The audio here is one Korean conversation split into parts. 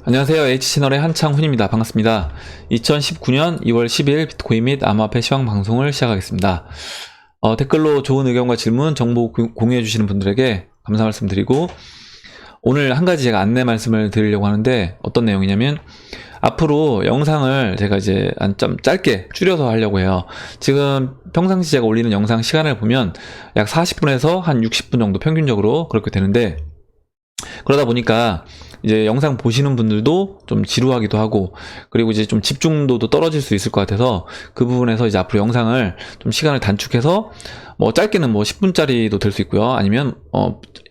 안녕하세요. H채널의 한창훈입니다. 반갑습니다. 2019년 2월 10일 비트코인 및 암호화폐 시황 방송을 시작하겠습니다. 댓글로 좋은 의견과 질문, 정보 공유해 주시는 분들에게 감사 말씀드리고, 오늘 한 가지 제가 안내 말씀을 드리려고 하는데, 어떤 내용이냐면 앞으로 영상을 제가 이제 좀 짧게 줄여서 하려고 해요. 지금 평상시 제가 올리는 영상 시간을 보면 약 40분에서 한 60분 정도 평균적으로 그렇게 되는데, 그러다 보니까 이제 영상 보시는 분들도 좀 지루하기도 하고, 그리고 이제 좀 집중도도 떨어질 수 있을 것 같아서 그 부분에서 이제 앞으로 영상을 좀 시간을 단축해서 뭐 짧게는 뭐 10분짜리도 될 수 있고요. 아니면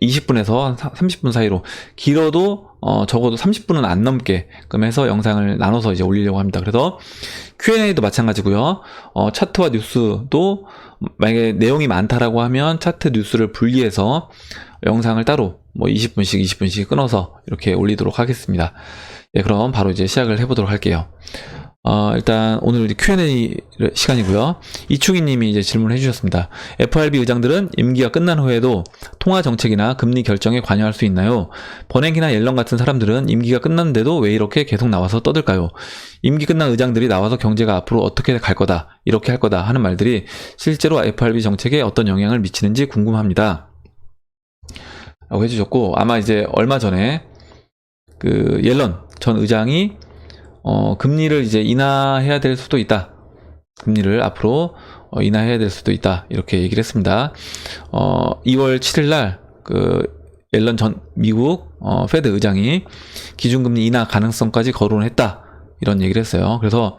20분에서 30분 사이로, 길어도 적어도 30분은 안 넘게 끔 해서 영상을 나눠서 이제 올리려고 합니다. 그래서 Q&A도 마찬가지고요. 차트와 뉴스도 만약에 내용이 많다라고 하면 차트 뉴스를 분리해서 영상을 따로 뭐 20분씩 끊어서 이렇게 올리도록 하겠습니다. 예, 그럼 바로 이제 시작을 해보도록 할게요. 일단 오늘 Q&A 시간이고요. 이충희 님이 이제 질문을 해주셨습니다. FRB 의장들은 임기가 끝난 후에도 통화 정책이나 금리 결정에 관여할 수 있나요? 버냉키나 옐런 같은 사람들은 임기가 끝났는데도 왜 이렇게 계속 나와서 떠들까요? 임기 끝난 의장들이 나와서 경제가 앞으로 어떻게 갈 거다, 이렇게 할 거다 하는 말들이 실제로 FRB 정책에 어떤 영향을 미치는지 궁금합니다. 라고 해주셨고, 아마 이제 얼마 전에 그 옐런 전 의장이 금리를 이제 인하해야 될 수도 있다. 금리를 앞으로 인하해야 될 수도 있다. 이렇게 얘기를 했습니다. 2월 7일 날 그 옐런 전 미국 페드 의장이 기준금리 인하 가능성까지 거론을 했다. 이런 얘기를 했어요. 그래서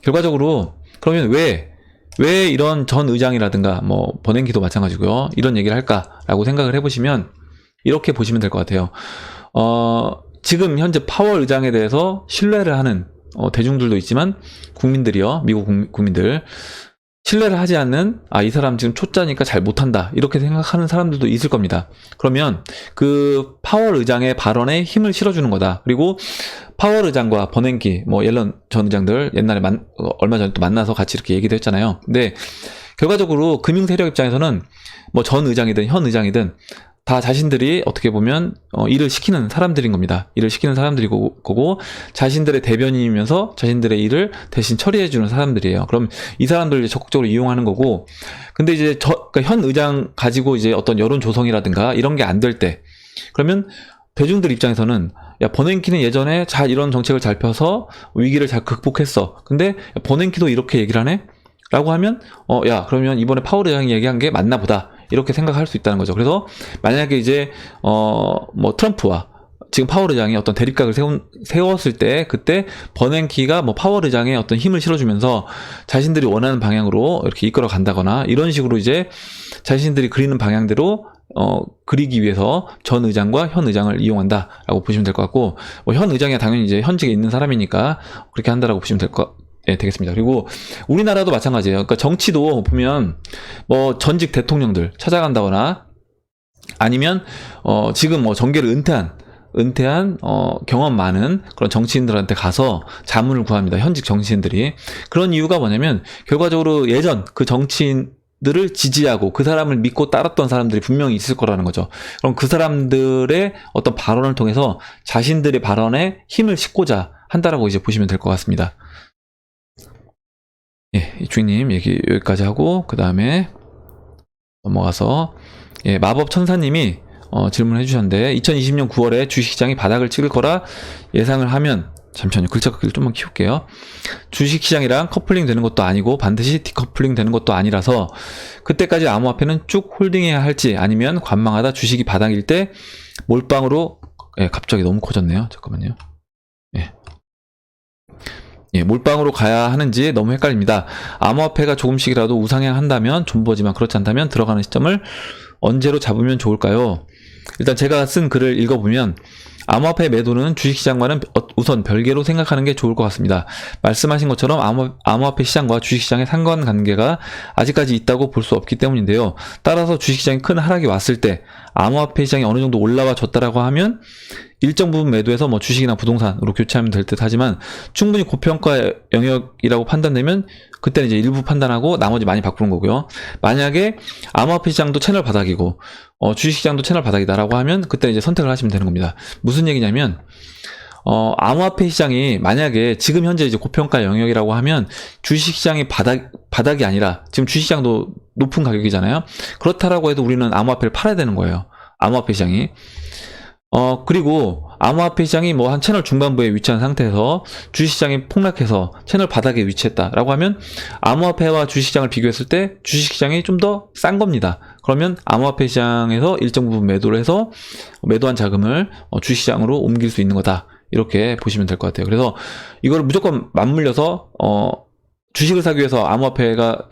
결과적으로 그러면 왜 이런 전 의장이라든가 뭐 버냉키도 마찬가지고요, 이런 얘기를 할까라고 생각을 해보시면 이렇게 보시면 될 것 같아요. 지금 현재 파월 의장에 대해서 신뢰를 하는 대중들도 있지만, 국민들이요, 미국 국민들 신뢰를 하지 않는, 이 사람 지금 초짜니까 잘 못한다, 이렇게 생각하는 사람들도 있을 겁니다. 그러면 그 파월 의장의 발언에 힘을 실어주는 거다. 그리고 파월 의장과 버냉키, 뭐 옐런 전 의장들 옛날에 얼마 전에 또 만나서 같이 이렇게 얘기도 했잖아요. 근데 결과적으로 금융 세력 입장에서는 뭐 전 의장이든 현 의장이든 다 자신들이 어떻게 보면 일을 시키는 사람들인 겁니다. 일을 시키는 사람들이고, 자신들의 대변인이면서 자신들의 일을 대신 처리해주는 사람들이에요. 그럼 이 사람들을 적극적으로 이용하는 거고, 근데 이제 그러니까 현 의장 가지고 이제 어떤 여론 조성이라든가 이런 게 안 될 때, 그러면 대중들 입장에서는 야, 버냉키는 예전에 이런 정책을 잘 펴서 위기를 잘 극복했어. 근데 버냉키도 이렇게 얘기를 하네? 라고 하면 야, 그러면 이번에 파월 의장이 얘기한 게 맞나 보다, 이렇게 생각할 수 있다는 거죠. 그래서 만약에 이제 뭐 트럼프와 지금 파월 의장이 어떤 대립각을 세웠을 때, 그때 버냉키가 뭐 파월 의장의 어떤 힘을 실어주면서 자신들이 원하는 방향으로 이렇게 이끌어 간다거나, 이런 식으로 이제 자신들이 그리는 방향대로 그리기 위해서 전 의장과 현 의장을 이용한다라고 보시면 될 것 같고, 뭐 현 의장이 당연히 이제 현직에 있는 사람이니까 그렇게 한다라고 보시면 되겠습니다. 그리고 우리나라도 마찬가지예요. 그러니까 정치도 보면 뭐 전직 대통령들 찾아간다거나, 아니면 지금 뭐 정계를 은퇴한 경험 많은 그런 정치인들한테 가서 자문을 구합니다. 현직 정치인들이. 그런 이유가 뭐냐면, 결과적으로 예전 그 정치인들을 지지하고 그 사람을 믿고 따랐던 사람들이 분명히 있을 거라는 거죠. 그럼 그 사람들의 어떤 발언을 통해서 자신들의 발언에 힘을 싣고자 한다라고 이제 보시면 될 것 같습니다. 예, 주인님 얘기 여기까지 하고, 그 다음에 넘어가서, 예, 마법 천사님이 질문해 주셨는데, 2020년 9월에 주식시장이 바닥을 찍을 거라 예상을 하면, 잠시만요, 글자 크기를 좀만 키울게요. 주식시장이랑 커플링 되는 것도 아니고 반드시 디커플링 되는 것도 아니라서, 그때까지 암호화폐는 쭉 홀딩해야 할지, 아니면 관망하다 주식이 바닥일 때 몰빵으로, 예, 갑자기 너무 커졌네요. 잠깐만요. 예, 몰빵으로 가야 하는지 너무 헷갈립니다. 암호화폐가 조금씩이라도 우상향한다면 존버지만 그렇지 않다면 들어가는 시점을 언제로 잡으면 좋을까요? 일단 제가 쓴 글을 읽어보면, 암호화폐 매도는 주식시장과는 우선 별개로 생각하는 게 좋을 것 같습니다. 말씀하신 것처럼 암호화폐 시장과 주식시장의 상관관계가 아직까지 있다고 볼 수 없기 때문인데요. 따라서 주식시장이 큰 하락이 왔을 때 암호화폐 시장이 어느 정도 올라와 줬다라고 하면 일정 부분 매도해서 뭐 주식이나 부동산으로 교체하면 될 듯 하지만, 충분히 고평가 영역이라고 판단되면 그때는 이제 일부 판단하고 나머지 많이 바꾸는 거고요. 만약에 암호화폐 시장도 채널 바닥이고 주식시장도 채널 바닥이다라고 하면 그때 이제 선택을 하시면 되는 겁니다. 무슨 얘기냐면, 암호화폐 시장이 만약에 지금 현재 이제 고평가 영역이라고 하면 주식시장이 바닥이 아니라 지금 주식시장도 높은 가격이잖아요. 그렇다라고 해도 우리는 암호화폐를 팔아야 되는 거예요. 암호화폐 시장이. 그리고 암호화폐 시장이 뭐 한 채널 중반부에 위치한 상태에서 주식시장이 폭락해서 채널 바닥에 위치했다라고 하면 암호화폐와 주식시장을 비교했을 때 주식시장이 좀 더 싼 겁니다. 그러면 암호화폐 시장에서 일정 부분 매도를 해서 매도한 자금을 주식시장으로 옮길 수 있는 거다. 이렇게 보시면 될 것 같아요. 그래서 이걸 무조건 맞물려서 주식을 사기 위해서 암호화폐가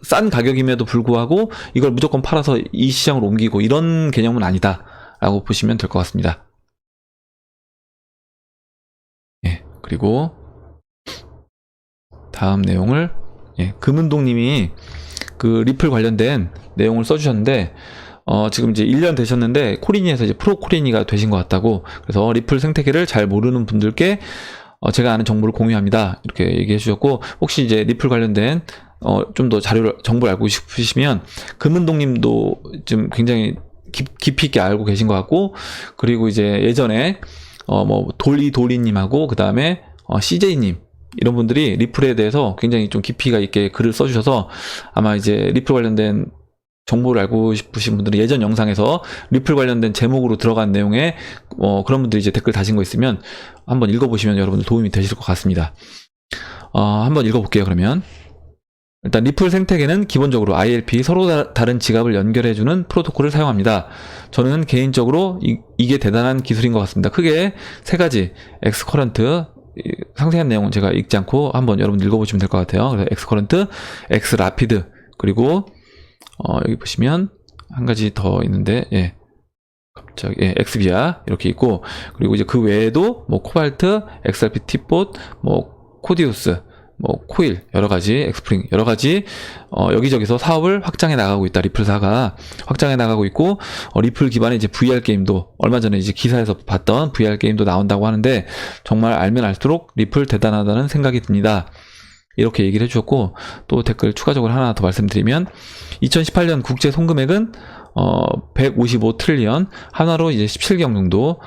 싼 가격임에도 불구하고 이걸 무조건 팔아서 이 시장으로 옮기고 이런 개념은 아니다 라고 보시면 될 것 같습니다. 예, 그리고 다음 내용을 금은동님이 그 리플 관련된 내용을 써주셨는데 지금 이제 1년 되셨는데 코리니에서 이제 프로 코리니가 되신 것 같다고. 그래서 리플 생태계를 잘 모르는 분들께 제가 아는 정보를 공유합니다. 이렇게 얘기해 주셨고, 혹시 이제 리플 관련된 좀 더 정보를 알고 싶으시면 금은동님도 지금 굉장히 깊이 있게 알고 계신 것 같고, 그리고 이제 예전에 뭐 돌리님하고 그 다음에 CJ님 이런 분들이 리플에 대해서 굉장히 좀 깊이가 있게 글을 써주셔서 아마 이제 리플 관련된 정보를 알고 싶으신 분들은 예전 영상에서 리플 관련된 제목으로 들어간 내용에 그런 분들이 이제 댓글 다신 거 있으면 한번 읽어보시면 여러분들 도움이 되실 것 같습니다. 한번 읽어볼게요. 그러면 일단 리플 생태계는 기본적으로 ILP 서로 다른 지갑을 연결해주는 프로토콜을 사용합니다. 저는 개인적으로 이게 대단한 기술인 것 같습니다. 크게 세 가지 엑스커런트, 상세한 내용은 제가 읽지 않고 한번 여러분 읽어보시면 될 것 같아요. 그래서 엑스커런트, 엑스라피드, 그리고 여기 보시면 한 가지 더 있는데 갑자기 엑스비아 이렇게 있고, 그리고 이제 그 외에도 뭐 코발트, XRP 팁봇, 뭐 코디우스, 뭐 코일, 여러가지 엑스프링, 여러가지 여기저기서 사업을 확장해 나가고 있다. 리플사가 확장해 나가고 있고, 리플 기반의 이제 VR 게임도 얼마 전에 이제 기사에서 봤던 VR 게임도 나온다고 하는데 정말 알면 알수록 리플 대단하다는 생각이 듭니다. 이렇게 얘기를 해주셨고, 또 댓글 추가적으로 하나 더 말씀드리면 2018년 국제 송금액은 155 트릴리언, 하나로 이제 17경 정도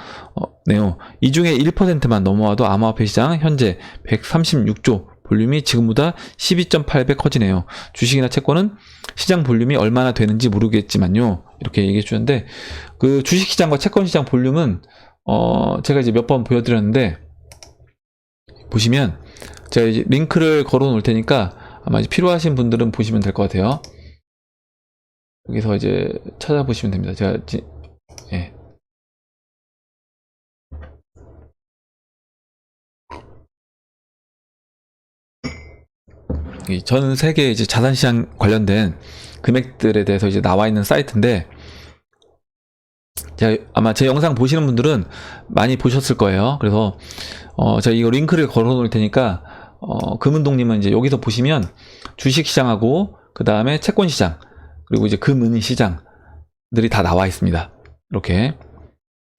네요. 이 중에 1%만 넘어와도 암호화폐 시장 현재 136조, 볼륨이 지금보다 12.8배 커지네요. 주식이나 채권은 시장 볼륨이 얼마나 되는지 모르겠지만요. 이렇게 얘기해 주셨는데, 그 주식시장과 채권시장 볼륨은 제가 이제 몇 번 보여드렸는데, 보시면 제가 이제 링크를 걸어 놓을 테니까 아마 이제 필요하신 분들은 보시면 될 것 같아요. 여기서 이제 찾아보시면 됩니다. 제가 전 세계 이제 자산시장 관련된 금액들에 대해서 이제 나와 있는 사이트인데, 제가 아마 제 영상 보시는 분들은 많이 보셨을 거예요. 그래서 제가 이거 링크를 걸어 놓을 테니까 금은동님은 이제 여기서 보시면 주식시장하고 그 다음에 채권시장, 그리고 이제 금은시장들이 다 나와 있습니다. 이렇게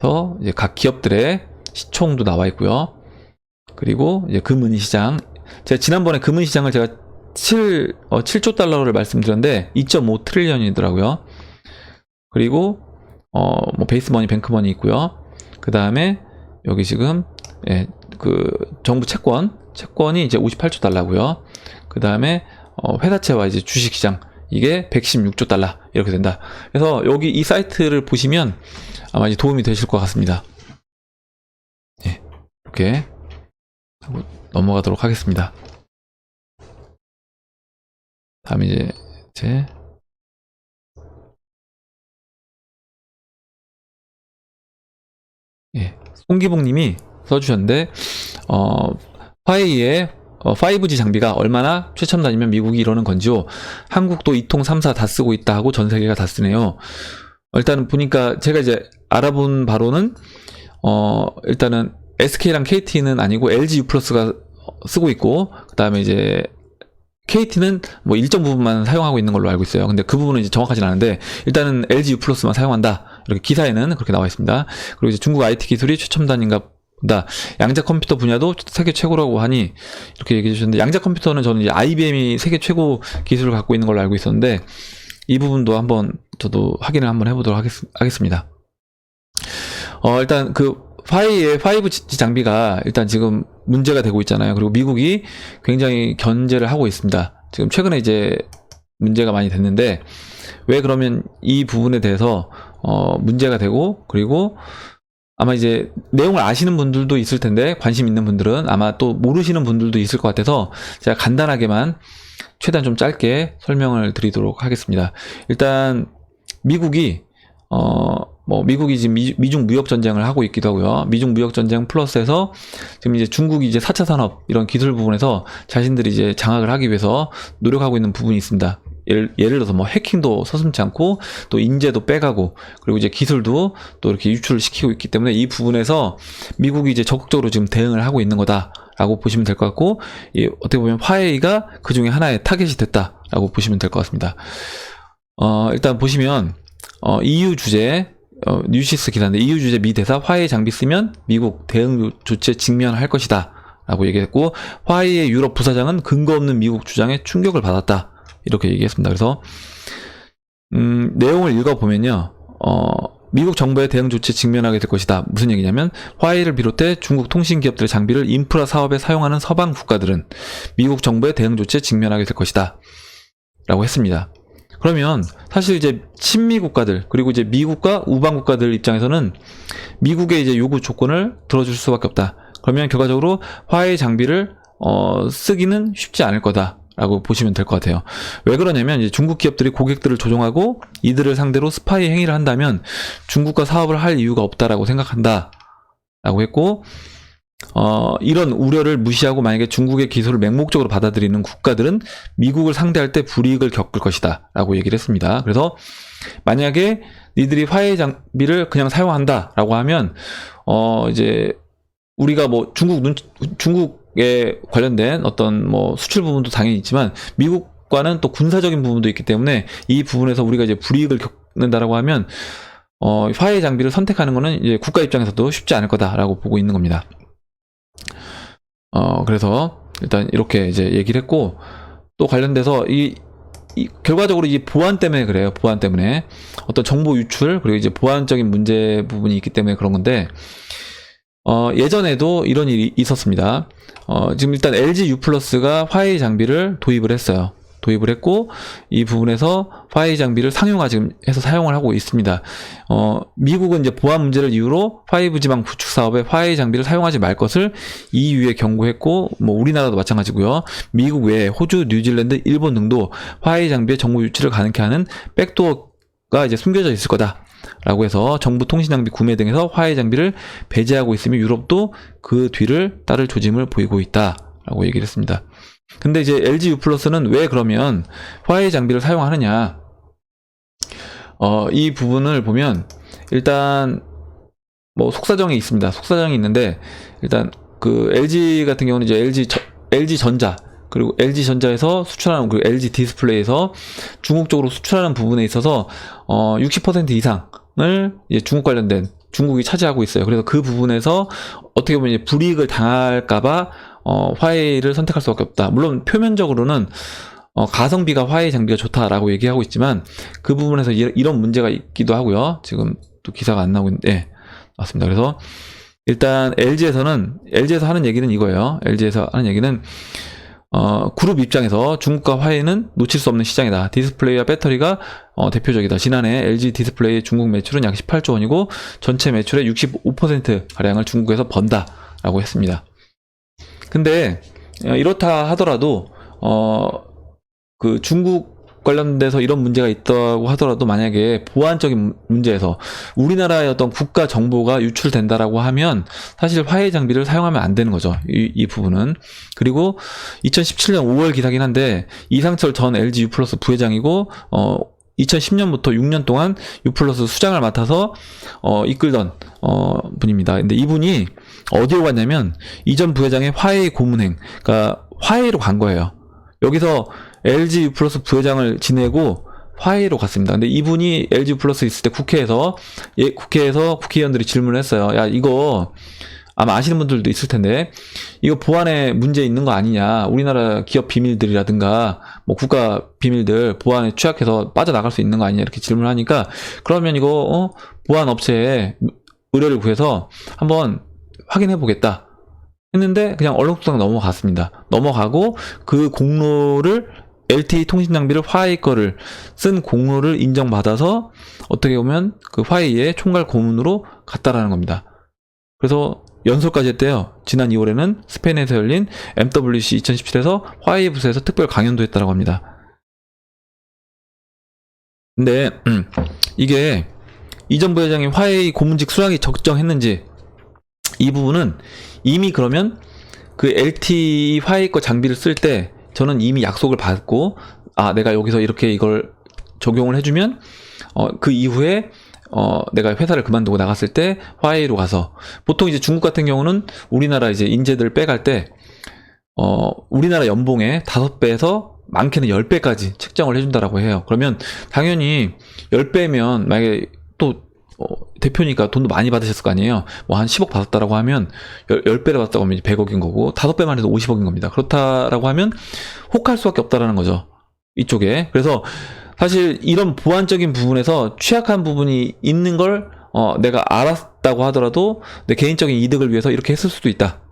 해서 이제 각 기업들의 시총도 나와 있고요. 그리고 이제 금은시장, 제가 지난번에 금은시장을 제가 7조 달러를 말씀드렸는데 2.5 트릴리언이더라고요. 그리고 뭐 베이스머니, 뱅크머니 있고요. 그 다음에 여기 지금 그 정부 채권이 이제 58조 달러고요. 그 다음에 회사채와 이제 주식시장, 이게 116조 달러 이렇게 된다. 그래서 여기 이 사이트를 보시면 아마 이제 도움이 되실 것 같습니다. 이렇게 하고 넘어가도록 하겠습니다. 다음에 이제 송기봉님이 써주셨는데, 화웨이의 5G 장비가 얼마나 최첨단이면 미국이 이러는 건지요. 한국도 2통 3사 다 쓰고 있다 하고 전 세계가 다 쓰네요. 일단은 보니까 제가 이제 알아본 바로는 일단은 SK랑 KT는 아니고 LG U+가 쓰고 있고, 그 다음에 이제 KT는 뭐 일정 부분만 사용하고 있는 걸로 알고 있어요. 근데 그 부분은 이제 정확하진 않은데 일단은 LG U+만 사용한다. 이렇게 기사에는 그렇게 나와 있습니다. 그리고 이제 중국 IT 기술이 최첨단인가 보다. 양자 컴퓨터 분야도 세계 최고라고 하니 이렇게 얘기해 주셨는데, 양자 컴퓨터는 저는 이제 IBM이 세계 최고 기술을 갖고 있는 걸로 알고 있었는데 이 부분도 한번 저도 확인을 한번 해보도록 하겠습니다. 일단 그 화웨이의 5G 장비가 일단 지금 문제가 되고 있잖아요. 그리고 미국이 굉장히 견제를 하고 있습니다. 지금 최근에 이제 문제가 많이 됐는데, 왜 그러면 이 부분에 대해서 문제가 되고, 그리고 아마 이제 내용을 아시는 분들도 있을 텐데, 관심 있는 분들은 아마 또 모르시는 분들도 있을 것 같아서 제가 간단하게만 최대한 좀 짧게 설명을 드리도록 하겠습니다. 일단 미국이 미국이 지금 미중 무역 전쟁을 하고 있기도 하고요. 미중 무역 전쟁 플러스해서 지금 이제 중국이 이제 4차 산업 이런 기술 부분에서 자신들이 이제 장악을 하기 위해서 노력하고 있는 부분이 있습니다. 예를 들어서 뭐 해킹도 서슴지 않고 또 인재도 빼가고, 그리고 이제 기술도 또 이렇게 유출을 시키고 있기 때문에 이 부분에서 미국이 이제 적극적으로 지금 대응을 하고 있는 거다라고 보시면 될 것 같고, 어떻게 보면 화웨이가 그 중에 하나의 타겟이 됐다라고 보시면 될 것 같습니다. 일단 보시면 EU 주재 뉴시스 기사인데, EU 주재 미 대사 화웨이 장비 쓰면 미국 대응 조치에 직면할 것이다 라고 얘기했고, 화웨이의 유럽 부사장은 근거 없는 미국 주장에 충격을 받았다 이렇게 얘기했습니다. 그래서 내용을 읽어보면요, 미국 정부의 대응 조치에 직면하게 될 것이다. 무슨 얘기냐면, 화웨이를 비롯해 중국 통신 기업들의 장비를 인프라 사업에 사용하는 서방 국가들은 미국 정부의 대응 조치에 직면하게 될 것이다 라고 했습니다. 그러면 사실 이제 친미 국가들, 그리고 이제 미국과 우방 국가들 입장에서는 미국의 이제 요구 조건을 들어줄 수밖에 없다. 그러면 결과적으로 화웨이 장비를 쓰기는 쉽지 않을 거다라고 보시면 될 것 같아요. 왜 그러냐면, 이제 중국 기업들이 고객들을 조종하고 이들을 상대로 스파이 행위를 한다면 중국과 사업을 할 이유가 없다라고 생각한다라고 했고, 이런 우려를 무시하고 만약에 중국의 기술을 맹목적으로 받아들이는 국가들은 미국을 상대할 때 불이익을 겪을 것이다 라고 얘기를 했습니다. 그래서 만약에 니들이 화웨이 장비를 그냥 사용한다 라고 하면 이제 우리가 뭐 중국에 관련된 어떤 뭐 수출 부분도 당연히 있지만 미국과는 또 군사적인 부분도 있기 때문에 이 부분에서 우리가 이제 불이익을 겪는다라고 하면 화웨이 장비를 선택하는 거는 이제 국가 입장에서도 쉽지 않을 거다라고 보고 있는 겁니다. 그래서 일단 이렇게 이제 얘기를 했고, 또 관련돼서 결과적으로 이 보안 때문에 그래요. 보안 때문에 어떤 정보 유출, 그리고 이제 보안적인 문제 부분이 있기 때문에 그런 건데, 예전에도 이런 일이 있었습니다. 지금 일단 LG U+가 화웨이 장비를 도입을 했어요. 도입을 했고, 이 부분에서 화웨이 장비를 상용화 지금 해서 사용을 하고 있습니다. 미국은 이제 보안 문제를 이유로 5G망 구축 사업에 화웨이 장비를 사용하지 말 것을 EU에 경고했고, 뭐 우리나라도 마찬가지고요. 미국 외에 호주, 뉴질랜드, 일본 등도 화웨이 장비의 정보 유출을 가능케 하는 백도어가 이제 숨겨져 있을 거다 라고 해서 정부 통신 장비 구매 등에서 화웨이 장비를 배제하고 있으며 유럽도 그 뒤를 따를 조짐을 보이고 있다 라고 얘기를 했습니다. 근데 이제 LG U+는 왜 그러면 화웨이 장비를 사용하느냐, 이 부분을 보면 일단 뭐 속사정이 있습니다. 속사정이 있는데, 일단 그 LG 같은 경우는 이제 LG 전자, 그리고 LG 전자에서 수출하는, 그리고 LG 디스플레이에서 중국 쪽으로 수출하는 부분에 있어서 60% 이상을 이제 중국 관련된 중국이 차지하고 있어요. 그래서 그 부분에서 어떻게 보면 이제 불이익을 당할까봐 화웨이를 선택할 수밖에 없다. 물론 표면적으로는 가성비가 화웨이 장비가 좋다라고 얘기하고 있지만 그 부분에서 이런 문제가 있기도 하고요. 지금 또 기사가 안 나오고 있는데, 맞습니다. 그래서 일단 LG에서 하는 얘기는 이거예요. LG에서 하는 얘기는 그룹 입장에서 중국과 화웨이는 놓칠 수 없는 시장이다. 디스플레이와 배터리가 대표적이다. 지난해 LG 디스플레이의 중국 매출은 약 18조 원이고 전체 매출의 65%가량을 중국에서 번다라고 했습니다. 근데 이렇다 하더라도 그 중국 관련돼서 이런 문제가 있다고 하더라도, 만약에 보안적인 문제에서 우리나라의 어떤 국가 정보가 유출된다라고 하면 사실 화웨이 장비를 사용하면 안 되는 거죠. 이 부분은. 그리고 2017년 5월 기사긴 한데, 이상철 전 LG U+ 부회장이고 2010년부터 6년 동안 U+ 수장을 맡아서 이끌던 분입니다. 근데 이분이 어디로 갔냐면, 이전 부회장의 화웨이 고문행, 그러니까 화웨이로 간 거예요. 여기서 LG U+ 부회장을 지내고 화웨이로 갔습니다. 근데 이분이 LG U+ 있을 때 국회에서 국회의원들이 질문을 했어요. 야, 이거 아마 아시는 분들도 있을 텐데, 이거 보안에 문제 있는 거 아니냐, 우리나라 기업 비밀들이라든가 뭐 국가 비밀들 보안에 취약해서 빠져나갈 수 있는 거 아니냐, 이렇게 질문을 하니까, 그러면 이거 보안 업체에 의뢰를 구해서 한번 확인해 보겠다 했는데 그냥 얼렁뚱땅 넘어갔습니다. 넘어가고 그 공로를 LTE 통신 장비를 화웨이 거를 쓴 공로를 인정받아서 어떻게 보면 그 화웨이의 총괄 고문으로 갔다라는 겁니다. 그래서 연설까지 했대요. 지난 2월에는 스페인에서 열린 MWC 2017에서 화웨이 부서에서 특별 강연도 했다라고 합니다. 근데 이게 이전 부회장이 화웨이 고문직 수락이 적정했는지 이 부분은 이미 그러면 그 LTE 화웨이 거 장비를 쓸 때 저는 이미 약속을 받고 내가 여기서 이렇게 이걸 적용을 해주면 그 이후에 내가 회사를 그만두고 나갔을 때 화웨이로 가서 보통 이제 중국 같은 경우는 우리나라 이제 인재들 빼갈 때 우리나라 연봉의 5배에서 많게는 10배까지 책정을 해준다라고 해요. 그러면 당연히 10배면 만약에 또 대표니까 돈도 많이 받으셨을 거 아니에요. 뭐 한 10억 받았다라고 하면 10배를 받았다고 하면 100억인 거고 5배만 해도 50억인 겁니다. 그렇다라고 하면 혹할 수밖에 없다라는 거죠. 이쪽에. 그래서 사실 이런 보완적인 부분에서 취약한 부분이 있는 걸 내가 알았다고 하더라도 내 개인적인 이득을 위해서 이렇게 했을 수도 있다.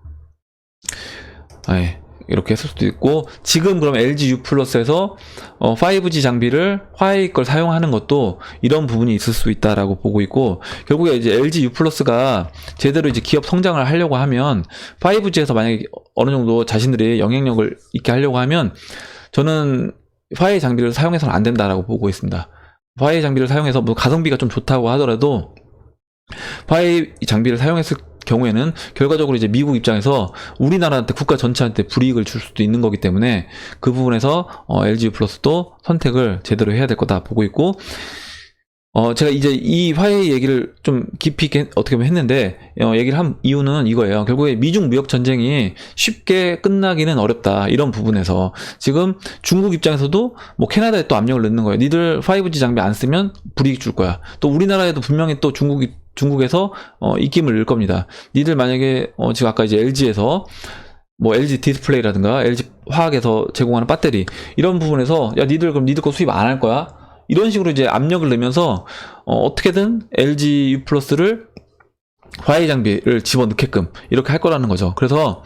이렇게 했을 수도 있고 지금 그럼 LG U 플러스에서 5G 장비를 화웨이 걸 사용하는 것도 이런 부분이 있을 수 있다라고 보고 있고 결국에 이제 LG U 플러스가 제대로 이제 기업 성장을 하려고 하면 5G에서 만약에 어느 정도 자신들이 영향력을 있게 하려고 하면 저는 화웨이 장비를 사용해서는 안 된다라고 보고 있습니다. 화웨이 장비를 사용해서 뭐 가성비가 좀 좋다고 하더라도 화웨이 장비를 사용했을 경우에는 결과적으로 이제 미국 입장에서 우리나라한테 국가 전체한테 불이익을 줄 수도 있는 거기 때문에 그 부분에서 LG 플러스도 선택을 제대로 해야 될 거다 보고 있고 제가 이제 이 화웨이 얘기를 좀 깊이 있게 어떻게 보면 했는데 얘기를 한 이유는 이거예요. 결국에 미중 무역 전쟁이 쉽게 끝나기는 어렵다. 이런 부분에서 지금 중국 입장에서도 뭐 캐나다에 또 압력을 넣는 거예요. 니들 5G 장비 안 쓰면 불이익 줄 거야. 또 우리나라에도 분명히 또 중국에서 입김을 넣을 겁니다. 니들 만약에 지금 아까 이제 LG에서 뭐 LG 디스플레이라든가 LG 화학에서 제공하는 배터리 이런 부분에서 야 니들 그럼 니들 거 수입 안 할 거야? 이런 식으로 이제 압력을 넣으면서 어떻게든 LG U 플러스를 화웨이 장비를 집어넣게끔 이렇게 할 거라는 거죠. 그래서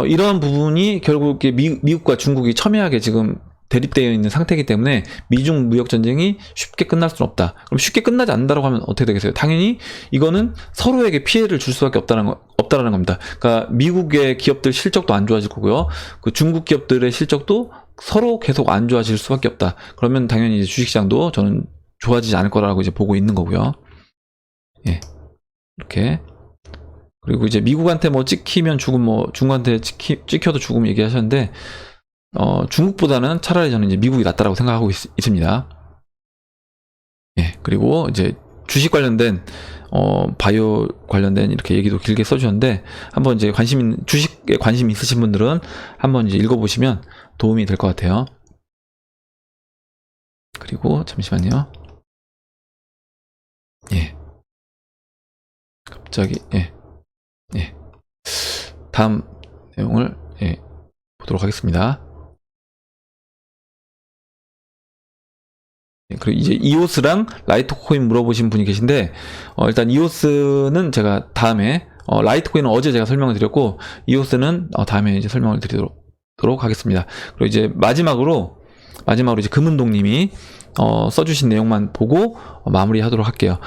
이런 부분이 결국 미국과 중국이 첨예하게 지금 대립되어 있는 상태이기 때문에 미중 무역 전쟁이 쉽게 끝날 수는 없다. 그럼 쉽게 끝나지 않는다고 하면 어떻게 되겠어요? 당연히 이거는 서로에게 피해를 줄 수밖에 없다라는 겁니다. 그러니까 미국의 기업들 실적도 안 좋아질 거고요. 그 중국 기업들의 실적도 서로 계속 안 좋아질 수밖에 없다. 그러면 당연히 이제 주식시장도 저는 좋아지지 않을 거라고 이제 보고 있는 거고요. 예. 이렇게. 그리고 이제 미국한테 뭐 찍히면 죽음, 뭐 중국한테 찍혀도 죽음 얘기하셨는데, 중국보다는 차라리 저는 이제 미국이 낫다라고 생각하고 있습니다. 예. 그리고 이제 주식 관련된, 바이오 관련된 이렇게 얘기도 길게 써주셨는데, 한번 이제 주식에 관심 있으신 분들은 한번 이제 읽어보시면 도움이 될 것 같아요. 그리고 잠시만요. 예. 갑자기 예. 다음 내용을 보도록 하겠습니다. 그리고 이제 이오스랑 라이트코인 물어보신 분이 계신데 일단 이오스는 제가 다음에 라이트코인은 어제 제가 설명을 드렸고 이오스는 다음에 이제 설명을 드리도록 하겠습니다. 그리고 이제 마지막으로 이제 금은동님이 써주신 내용만 보고 마무리하도록 할게요.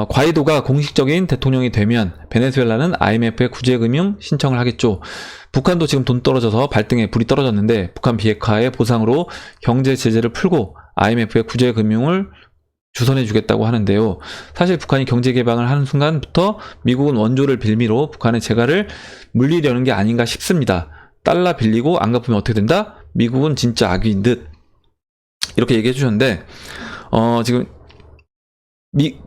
과이도가 공식적인 대통령이 되면 베네수엘라는 IMF에 구제금융 신청을 하겠죠. 북한도 지금 돈 떨어져서 발등에 불이 떨어졌는데 북한 비핵화의 보상으로 경제 제재를 풀고 IMF의 구제금융을 주선해 주겠다고 하는데요. 사실 북한이 경제 개방을 하는 순간부터 미국은 원조를 빌미로 북한의 재갈을 물리려는 게 아닌가 싶습니다. 달러 빌리고 안 갚으면 어떻게 된다? 미국은 진짜 악귀인 듯. 이렇게 얘기해 주셨는데 지금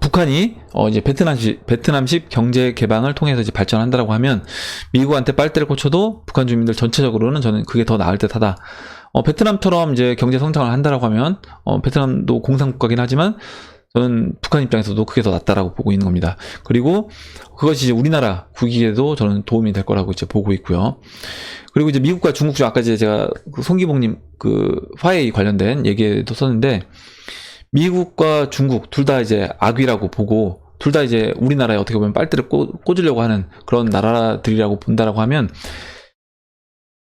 북한이 이제 베트남식 경제 개방을 통해서 이제 발전한다라고 하면 미국한테 빨대를 꽂혀도 북한 주민들 전체적으로는 저는 그게 더 나을 듯하다. 베트남처럼 이제 경제 성장을 한다라고 하면 베트남도 공산국가긴 하지만 저는 북한 입장에서도 그게 더 낫다라고 보고 있는 겁니다. 그리고 그것이 이제 우리나라 국익에도 저는 도움이 될 거라고 이제 보고 있고요. 그리고 이제 미국과 중국 중 아까 제가 송기봉님 화웨이 관련된 얘기도 썼는데 미국과 중국 둘 다 이제 악귀라고 보고 둘 다 이제 우리나라에 어떻게 보면 빨대를 꽂으려고 하는 그런 나라들이라고 본다라고 하면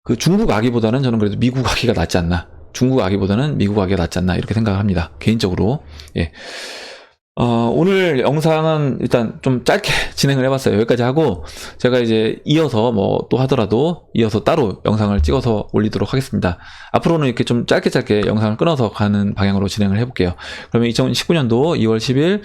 그 중국 아기보다는 저는 그래도 미국 아기가 낫지 않나. 중국 아기보다는 미국 아기가 낫지 않나 이렇게 생각을 합니다. 개인적으로. 예. 오늘 영상은 일단 좀 짧게 진행을 해봤어요. 여기까지 하고 제가 이제 이어서 뭐 또 하더라도 이어서 따로 영상을 찍어서 올리도록 하겠습니다. 앞으로는 이렇게 좀 짧게 영상을 끊어서 가는 방향으로 진행을 해볼게요. 그러면 2019년도 2월 10일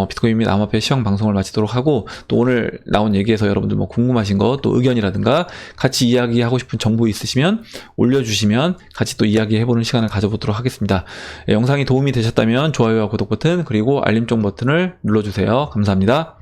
비트코인 및 암호화폐 시황 방송을 마치도록 하고, 또 오늘 나온 얘기에서 여러분들 뭐 궁금하신 거, 또 의견이라든가 같이 이야기하고 싶은 정보 있으시면 올려주시면 같이 또 이야기해보는 시간을 가져보도록 하겠습니다. 영상이 도움이 되셨다면 좋아요와 구독 버튼 그리고 알림종 버튼을 눌러주세요. 감사합니다.